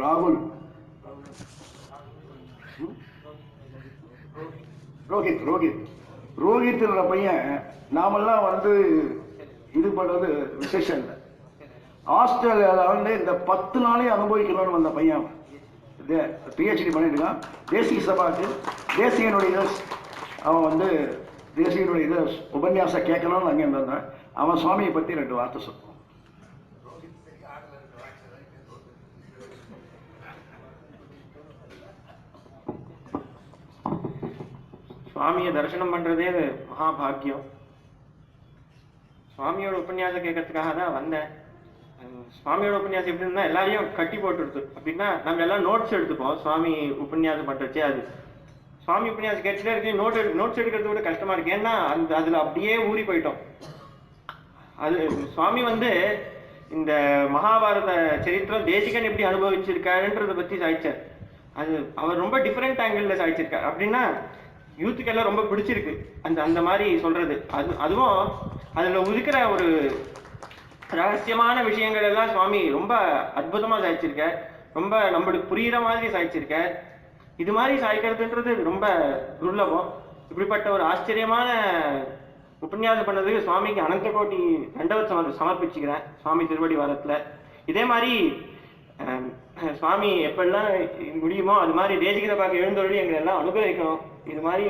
ராகுல், ரோஹித் ரோஹித் ரோஹித்ன்ற பையன் நாமெல்லாம் வந்து இது பண்றது விசேஷம் இல்லை. ஆஸ்திரேலியாவில் வந்து இந்த 10 நாளையும் அனுபவிக்கணும்னு வந்த பையன் பிஹெச்டி பண்ணிட்டு இருக்கான். தேசிய சபாக்கு தேசியனுடைய அவன் வந்து தேசியனுடைய இதை உபன்யாசம் கேட்கணும்னு அங்கே இருந்தான். அவன் சுவாமியை பற்றி 2 வார்த்தை சொல்லுவான். சுவாமியை தரிசனம் பண்றதே மகாபாகியம். சுவாமியோட உபன்யாசம் கேட்கறதுக்காக தான் வந்தேன். சுவாமியோட உபன்யாசம் எப்படி இருந்தா எல்லாரையும் கட்டி போட்டுருது. அப்படின்னா நம்ம எல்லாம் நோட்ஸ் எடுத்துப்போம். சுவாமி உபன்யாசம் பண்றச்சே அது சுவாமி உபன்யாசம் கேட்டுட்டே இருக்கு. நோட்ஸ் எடுக்கிறது கூட கஷ்டமா இருக்கு. ஏன்னா அதுல அப்படியே ஊறி போயிட்டோம். அது சுவாமி வந்து இந்த மகாபாரத சரித்திரம் தேசிகன் எப்படி அனுபவிச்சிருக்காருன்றதை பத்தி சாய்ச்சார். அது அவர் ரொம்ப டிஃப்ரெண்ட் ஆங்கிள் சாய்ச்சிருக்காரு. அப்படின்னா யூத்துக்கு எல்லாம் ரொம்ப பிடிச்சிருக்கு அந்த மாதிரி சொல்றது. அதுவும் அதுல உதிக்கிற ஒரு ரகசியமான விஷயங்கள் எல்லாம் சுவாமி ரொம்ப அற்புதமா சாய்ச்சிருக்க. ரொம்ப நம்மளுக்கு புரியுற மாதிரி சாய்ச்சிருக்க. இது மாதிரி சாய்க்கிறதுன்றது ரொம்ப துர்லபம். இப்படிப்பட்ட ஒரு ஆச்சரியமான உபன்யாசம் பண்ணதுக்கு சுவாமிக்கு அனந்த கோட்டி தண்டவத் சமர்ப்பிச்சுக்கிறேன் சுவாமி திருவடி வாரத்துல. இதே மாதிரி சுவாமி எப்பெல்லாம் முடியுமோ அது மாதிரி தேசிகத்தை பார்க்க எழுந்தொழி எங்களை எல்லாம் அனுகிரகிக்கணும். இது மாதிரி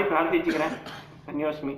பிரார்த்திச்சுக்கிறேன். தன்யோஸ்மி.